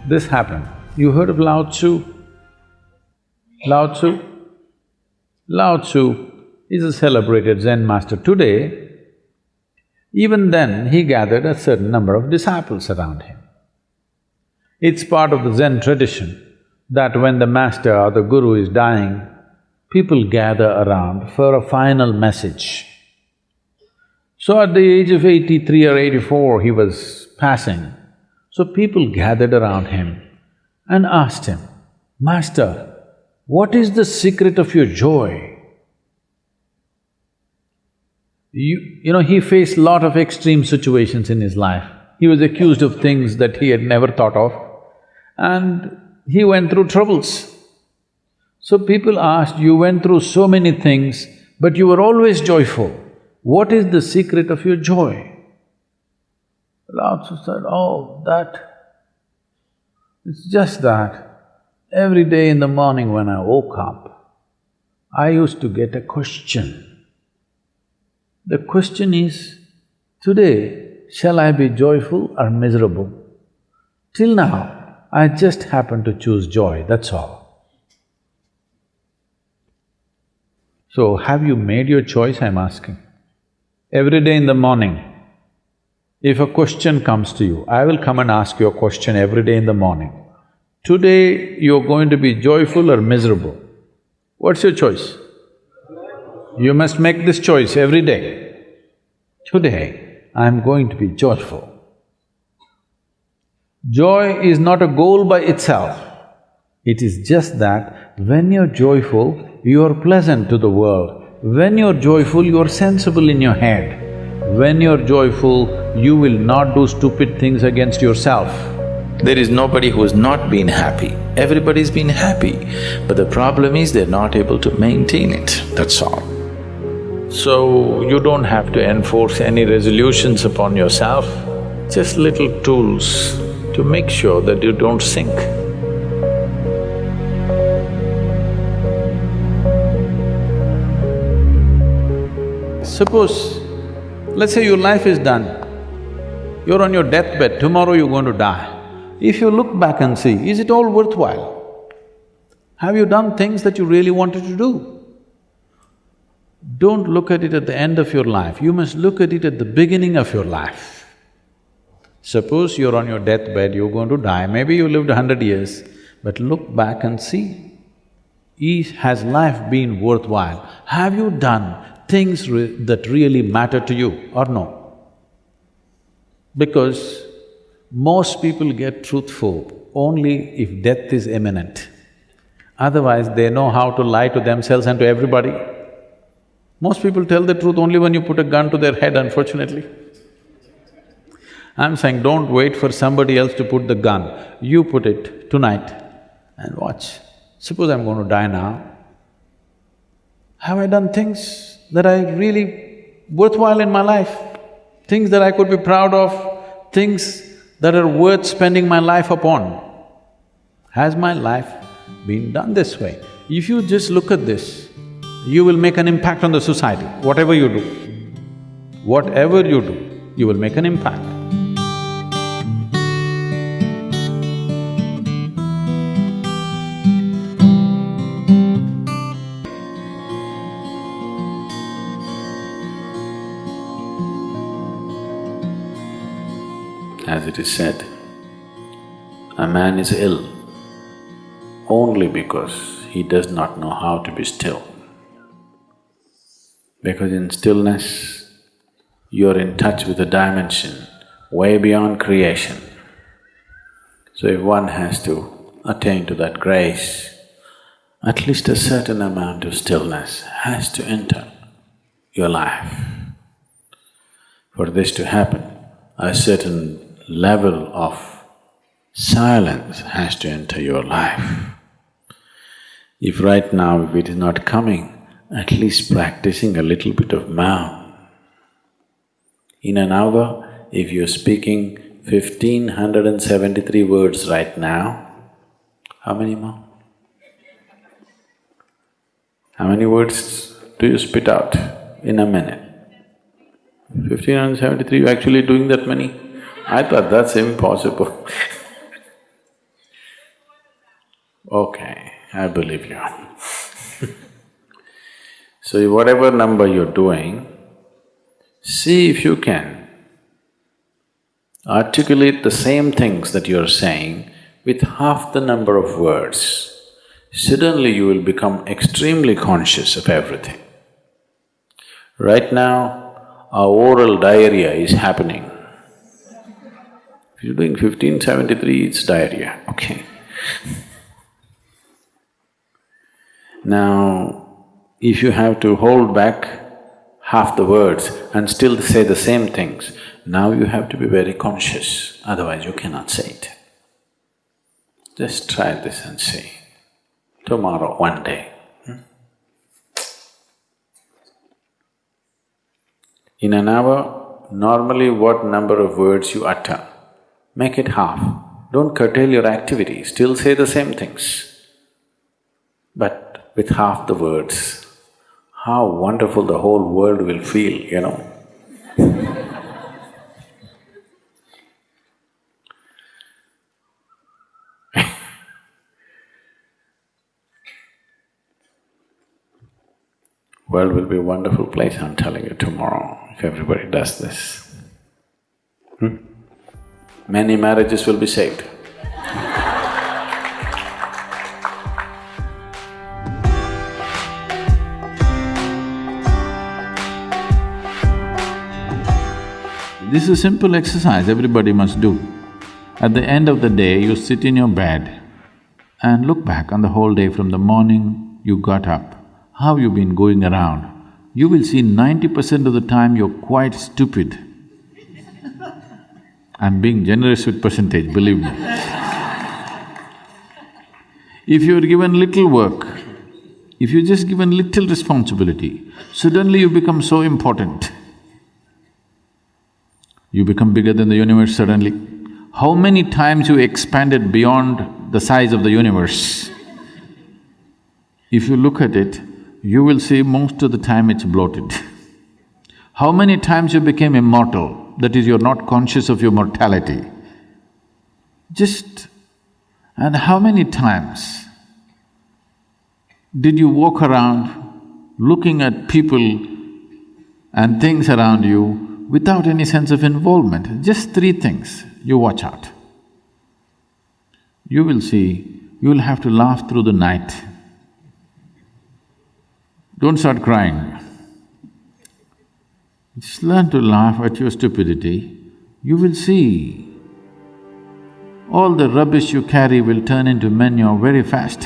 This happened. You heard of Lao Tzu? Lao Tzu? Lao Tzu is a celebrated Zen master. Today, even then, he gathered a certain number of disciples around him. It's part of the Zen tradition that when the master or the guru is dying, people gather around for a final message. So at the age of 83 or 84, he was passing. So people gathered around him and asked him, "Master, what is the secret of your joy?" You know, he faced lot of extreme situations in his life. He was accused of things that he had never thought of, and he went through troubles. So people asked, "You went through so many things, but you were always joyful. What is the secret of your joy?" Lao Tzu said, "Oh, it's just that every day in the morning when I woke up, I used to get a question. The question is, today, shall I be joyful or miserable? Till now, I just happen to choose joy, that's all." So, have you made your choice, I'm asking? Every day in the morning, if a question comes to you, I will come and ask you a question every day in the morning. Today, you're going to be joyful or miserable. What's your choice? You must make this choice every day. Today, I'm going to be joyful. Joy is not a goal by itself. It is just that when you're joyful, you're pleasant to the world. When you're joyful, you're sensible in your head. When you're joyful, you will not do stupid things against yourself. There is nobody who has not been happy. Everybody's been happy, but the problem is they're not able to maintain it, that's all. So, you don't have to enforce any resolutions upon yourself, just little tools to make sure that you don't sink. Suppose, let's say your life is done, you're on your deathbed, tomorrow you're going to die. If you look back and see, is it all worthwhile? Have you done things that you really wanted to do? Don't look at it at the end of your life, you must look at it at the beginning of your life. Suppose you're on your deathbed, you're going to die, maybe you lived 100 years, but look back and see, has life been worthwhile? Have you done things that really matter to you or no? Because most people get truthful only if death is imminent. Otherwise, they know how to lie to themselves and to everybody. Most people tell the truth only when you put a gun to their head, unfortunately. I'm saying don't wait for somebody else to put the gun, you put it tonight and watch. Suppose I'm going to die now. Have I done things that are really worthwhile in my life? Things that I could be proud of, things that are worth spending my life upon? Has my life been done this way? If you just look at this, you will make an impact on the society, whatever you do. Whatever you do, you will make an impact. As it is said, a man is ill only because he does not know how to be still. Because in stillness, you're in touch with a dimension way beyond creation. So if one has to attain to that grace, at least a certain amount of stillness has to enter your life. For this to happen, a certain level of silence has to enter your life. If right now, if it is not coming, at least practicing a little bit of Maum. In an hour, if you're speaking 1573 words right now, how many more? How many words do you spit out in a minute? 1573, you're actually doing that many? I thought that's impossible. Okay, I believe you. So whatever number you're doing, see if you can articulate the same things that you're saying with half the number of words. Suddenly you will become extremely conscious of everything. Right now, our oral diarrhea is happening. If you're doing 1573, it's diarrhea, okay. Now, if you have to hold back half the words and still say the same things, now you have to be very conscious, otherwise you cannot say it. Just try this and see. Tomorrow, one day. In an hour, normally what number of words you utter, make it half. Don't curtail your activity, still say the same things, but with half the words. How wonderful the whole world will feel, you know. World will be a wonderful place, I'm telling you, tomorrow, if everybody does this. Many marriages will be saved. This is a simple exercise everybody must do. At the end of the day, you sit in your bed and look back on the whole day from the morning you got up, how you've been going around. You will see 90% of the time you're quite stupid. I'm being generous with percentage, believe me. If you're given little work, if you're just given little responsibility, suddenly you become so important. You become bigger than the universe suddenly. How many times you expanded beyond the size of the universe? If you look at it, you will see most of the time it's bloated. How many times you became immortal, that is, you're not conscious of your mortality. And how many times did you walk around looking at people and things around you without any sense of involvement? Just 3 things, you watch out. You will see, you will have to laugh through the night. Don't start crying. Just learn to laugh at your stupidity. You will see, all the rubbish you carry will turn into manure very fast.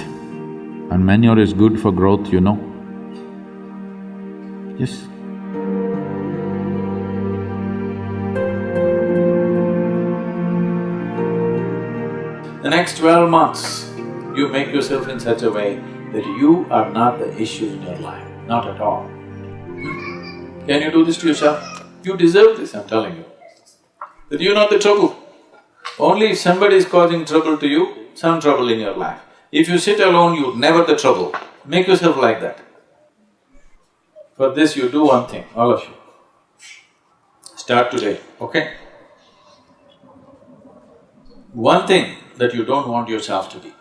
And manure is good for growth, you know. Yes. The next 12 months, you make yourself in such a way that you are not the issue in your life, not at all. Can you do this to yourself? You deserve this, I'm telling you. That you're not the trouble. Only if somebody is causing trouble to you, some trouble in your life. If you sit alone, you're never the trouble. Make yourself like that. For this, you do one thing, all of you. Start today, okay? One thing that you don't want yourself to be.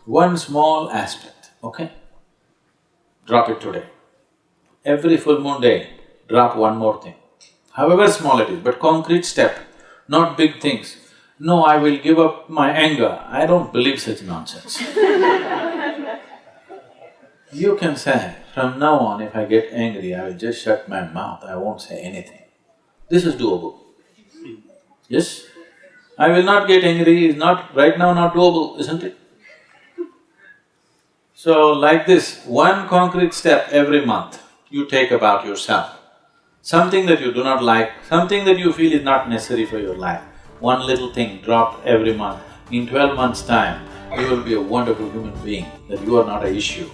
One small aspect, okay? Drop it today. Every full moon day, drop one more thing. However small it is, but concrete step, not big things. No, I will give up my anger. I don't believe such nonsense. You can say, from now on if I get angry, I will just shut my mouth, I won't say anything. This is doable. Yes? I will not get angry is not… right now not doable, isn't it? So like this, one concrete step every month you take about yourself. Something that you do not like, something that you feel is not necessary for your life, one little thing dropped every month. In 12 months' time, you will be a wonderful human being, that you are not an issue.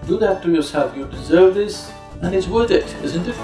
Do that to yourself, you deserve this and it's worth it, isn't it?